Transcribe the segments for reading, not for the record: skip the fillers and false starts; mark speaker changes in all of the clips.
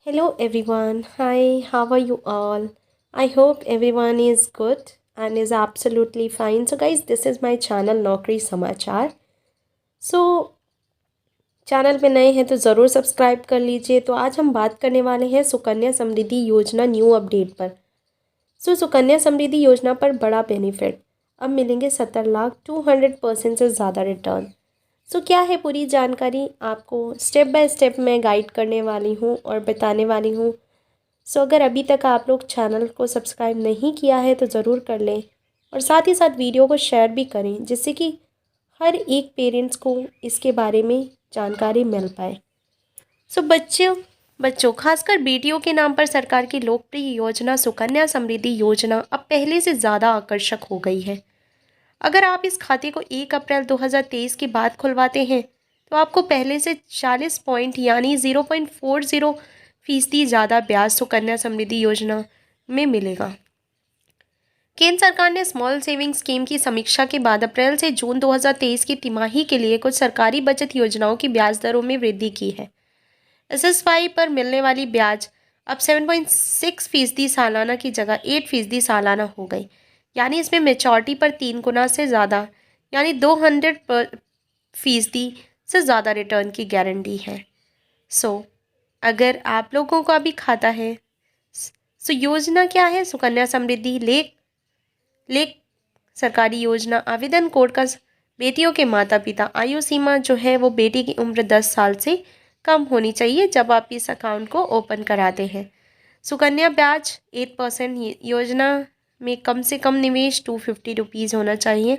Speaker 1: Hello everyone. Hi, how are you all? I hope everyone is good and is absolutely fine. So guys, this is my channel नौकरी समाचार. So channel पे नए हैं तो ज़रूर subscribe कर लीजिए. तो आज हम बात करने वाले हैं सुकन्या समृद्धि योजना न्यू अपडेट पर. सुकन्या समृद्धि योजना पर बड़ा बेनिफिट. अब मिलेंगे 70 लाख 200% से ज़्यादा रिटर्न. क्या है पूरी जानकारी आपको स्टेप बाय स्टेप मैं गाइड करने वाली हूँ और बताने वाली हूँ. अगर अभी तक आप लोग चैनल को सब्सक्राइब नहीं किया है तो ज़रूर कर लें और साथ ही साथ वीडियो को शेयर भी करें जिससे कि हर एक पेरेंट्स को इसके बारे में जानकारी मिल पाए. बच्चों बच्चों खासकर बेटियों के नाम पर सरकार की लोकप्रिय योजना सुकन्या समृद्धि योजना अब पहले से ज़्यादा आकर्षक हो गई है. अगर आप इस खाते को 1 अप्रैल 2023 के बाद खुलवाते हैं तो आपको पहले से 40 पॉइंट यानी 0.40% ज़्यादा ब्याज सुकन्या समृद्धि योजना में मिलेगा. केंद्र सरकार ने स्मॉल सेविंग स्कीम की समीक्षा के बाद अप्रैल से जून 2023 की तिमाही के लिए कुछ सरकारी बचत योजनाओं की ब्याज दरों में वृद्धि की है. एसएसवाई पर मिलने वाली ब्याज अब 7.6% सालाना की जगह 8% सालाना हो गई. यानी इसमें मेचॉरिटी पर 3 गुना से ज़्यादा यानी 200% से ज़्यादा रिटर्न की गारंटी है. अगर आप लोगों का भी खाता है योजना क्या है सुकन्या समृद्धि लेख सरकारी योजना. आवेदन कोड का बेटियों के माता पिता. आयु सीमा जो है वो बेटी की उम्र 10 साल से कम होनी चाहिए जब आप इस अकाउंट को ओपन कराते हैं. सुकन्या ब्याज 8%. योजना में कम से कम निवेश 250 रुपीज़ होना चाहिए.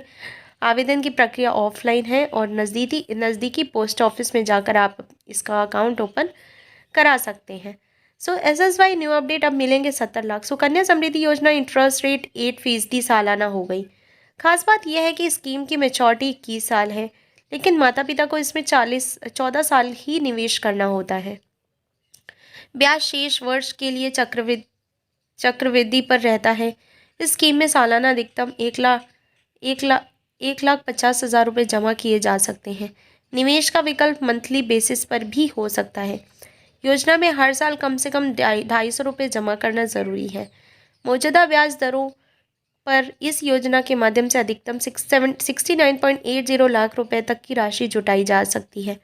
Speaker 1: आवेदन की प्रक्रिया ऑफलाइन है और नज़दीकी पोस्ट ऑफिस में जाकर आप इसका अकाउंट ओपन करा सकते हैं. एसएसवाई न्यू अपडेट अब मिलेंगे 70 लाख. सुकन्या समृद्धि योजना इंटरेस्ट रेट 8% सालाना हो गई. खास बात यह है कि स्कीम की मेचॉरिटी 21 साल है लेकिन माता पिता को इसमें 14 साल ही निवेश करना होता है. ब्याज शेष वर्ष के लिए चक्रवृद्धि पर रहता है. इस स्कीम में सालाना अधिकतम 1,50,000 रुपये जमा किए जा सकते हैं. निवेश का विकल्प मंथली बेसिस पर भी हो सकता है. योजना में हर साल कम से कम 250 रुपये जमा करना ज़रूरी है. मौजूदा ब्याज दरों पर इस योजना के माध्यम से अधिकतम 69.80 लाख रुपए तक की राशि जुटाई जा सकती है.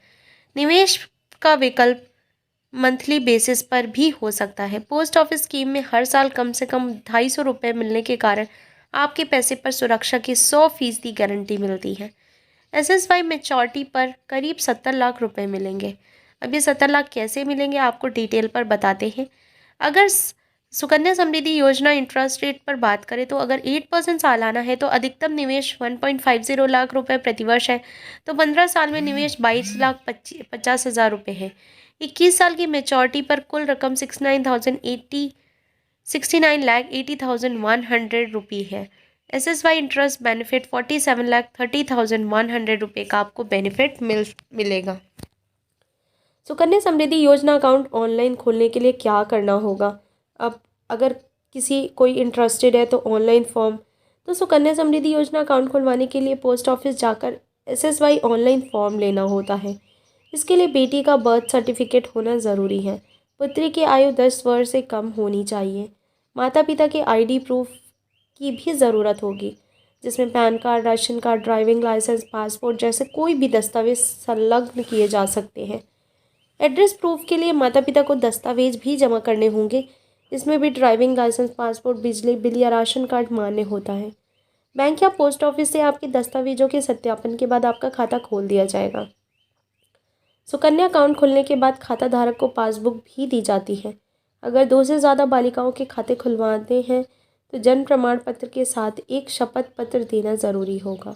Speaker 1: निवेश का विकल्प मंथली बेसिस पर भी हो सकता है. पोस्ट ऑफिस स्कीम में हर साल कम से कम 250 रुपये मिलने के कारण आपके पैसे पर सुरक्षा की 100% गारंटी मिलती है. एसएसवाई मेचॉरिटी पर करीब 70 लाख रुपए मिलेंगे. अब ये 70 लाख कैसे मिलेंगे आपको डिटेल पर बताते हैं. अगर सुकन्या समृद्धि योजना इंटरेस्ट रेट पर बात करें तो अगर 8% सालाना है तो अधिकतम निवेश 1.50 लाख रुपए प्रतिवर्ष है. तो 15 साल में निवेश 22,50,000 रुपये है. 21 साल की मेचॉरिटी पर कुल रकम 69,80,100 रुपये है. एसएसवाई इंटरेस्ट बेनिफिट 47,30,100 रुपये का आपको बेनिफिट मिलेगा. सुकन्या समृद्धि योजना अकाउंट ऑनलाइन खोलने के लिए क्या करना होगा. अब अगर कोई इंटरेस्टेड है तो ऑनलाइन फॉर्म. सुकन्या समृद्धि योजना अकाउंट खुलवाने के लिए पोस्ट ऑफिस जाकर एसएसवाई ऑनलाइन फॉर्म लेना होता है. इसके लिए बेटी का बर्थ सर्टिफिकेट होना ज़रूरी है. पुत्री की आयु 10 वर्ष से कम होनी चाहिए. माता पिता के आईडी प्रूफ की भी ज़रूरत होगी जिसमें PAN card, ration card, driving licence, passport जैसे कोई भी दस्तावेज संलग्न किए जा सकते हैं. एड्रेस प्रूफ के लिए माता पिता को दस्तावेज भी जमा करने होंगे. इसमें भी ड्राइविंग लाइसेंस, पासपोर्ट, बिजली बिल या राशन कार्ड मान्य होता है. बैंक या पोस्ट ऑफिस से आपके दस्तावेजों के सत्यापन के बाद आपका खाता खोल दिया जाएगा. सुकन्या अकाउंट खुलने के बाद खाता धारक को पासबुक भी दी जाती है. अगर 2 से ज़्यादा बालिकाओं के खाते खुलवाते हैं तो जन्म प्रमाण पत्र के साथ एक शपथ पत्र देना ज़रूरी होगा.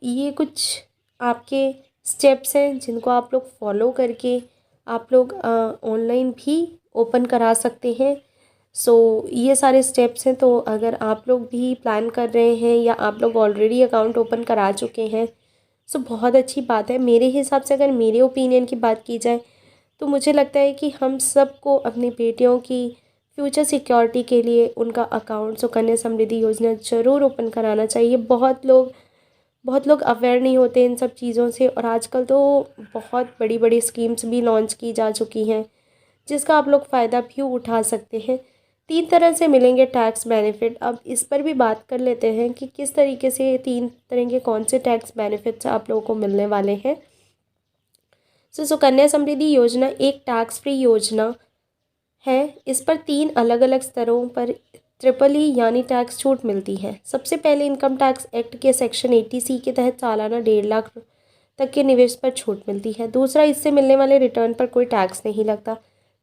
Speaker 1: ये कुछ आपके स्टेप्स हैं जिनको आप लोग फॉलो करके आप लोग ऑनलाइन भी ओपन करा सकते हैं. ये सारे स्टेप्स हैं. तो अगर आप लोग भी प्लान कर रहे हैं या आप लोग ऑलरेडी अकाउंट ओपन करा चुके हैं बहुत अच्छी बात है. मेरे हिसाब से अगर मेरे ओपिनियन की बात की जाए तो मुझे लगता है कि हम सबको अपनी बेटियों की फ्यूचर सिक्योरिटी के लिए उनका अकाउंट सुकन्या समृद्धि योजना ज़रूर ओपन कराना चाहिए. बहुत लोग अवेयर नहीं होते इन सब चीज़ों से और आजकल तो बहुत बड़ी बड़ी स्कीम्स भी लॉन्च की जा चुकी हैं जिसका आप लोग फ़ायदा भी उठा सकते हैं। 3 तरह से मिलेंगे टैक्स बेनिफिट। अब इस पर भी बात कर लेते हैं कि किस तरीके से ये 3 तरह के कौन से टैक्स बेनिफिट्स आप लोगों को मिलने वाले हैं। सुकन्या समृद्धि योजना एक टैक्स फ्री योजना है। इस पर 3 अलग अलग स्तरों पर ट्रिपल ई यानी टैक्स छूट मिलती है। सबसे पहले इनकम टैक्स एक्ट के सेक्शन 80C के तहत सालाना 1.5 लाख तक के निवेश पर छूट मिलती है। दूसरा, इससे मिलने वाले रिटर्न पर कोई टैक्स नहीं लगता।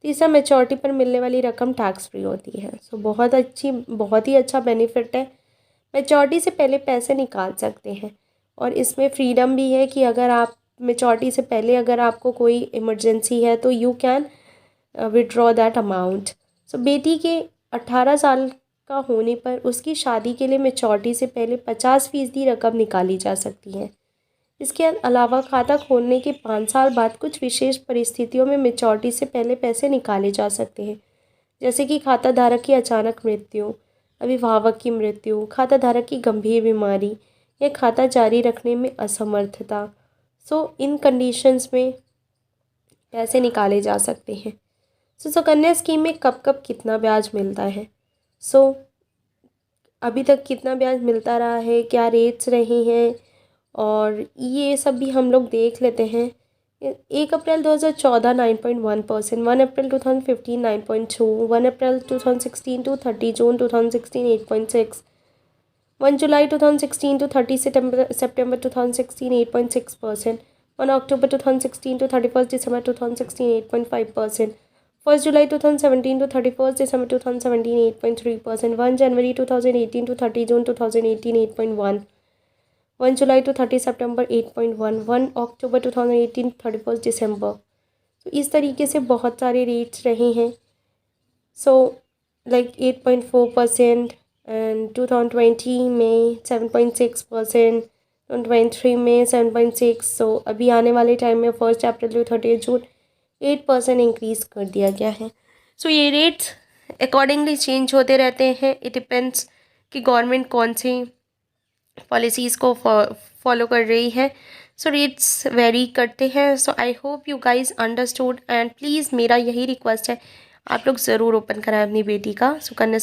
Speaker 1: तीसरा, मैच्योरिटी पर मिलने वाली रकम टैक्स फ्री होती है। बहुत ही अच्छा बेनिफिट है। मैच्योरिटी से पहले पैसे निकाल सकते हैं और इसमें फ्रीडम भी है कि अगर आप मैच्योरिटी से पहले अगर आपको कोई इमरजेंसी है तो you can withdraw that amount. बेटी के 18 साल का होने पर उसकी शादी के लिए मैच्योरिटी से पहले 50% रकम निकाली जा सकती है। इसके अलावा खाता खोलने के 5 साल बाद कुछ विशेष परिस्थितियों में मैच्योरिटी से पहले पैसे निकाले जा सकते हैं, जैसे कि खाता धारक की अचानक मृत्यु, अभिभावक की मृत्यु, खाता धारक की गंभीर बीमारी या खाता जारी रखने में असमर्थता। इन कंडीशंस में पैसे निकाले जा सकते हैं। सुकन्या स्कीम में कब कब कितना ब्याज मिलता है। अभी तक कितना ब्याज मिलता रहा है, क्या रेट्स रहे हैं, और ये सब भी हम लोग देख लेते हैं। 1 अप्रैल 2014 9.1%, 1 अप्रैल 2015 9.2, 1 अप्रैल 2016 to 30 June 2016 8.6, 1 July 2016 to 30 September 2016 8.6%, 1 October 2016 to 31st December 2016 8.5%, 1 July 2017 to 31st December 2017 8.3%, 1 January 2018 to 30 June 2018 8.1%, 1 July to 30 September 8.1, 1 October 2018 31st December। तो इस तरीके से बहुत सारे रेट्स रहे हैं। 8.4% एंड 2020 में 7.6%, 2023 में 7.6। अभी आने वाले टाइम में 1 अप्रैल टू 30 जून 8% इंक्रीज़ कर दिया गया है। ये रेट्स अकॉर्डिंगली चेंज होते रहते हैं। इट डिपेंड्स कि गवर्नमेंट कौन सी पॉलिसीज़ को फॉलो कर रही है। रेट्स वेरी करते हैं। I hope you guys understood and please मेरा यही रिक्वेस्ट है, आप लोग ज़रूर ओपन कराएं अपनी बेटी का सुकन्या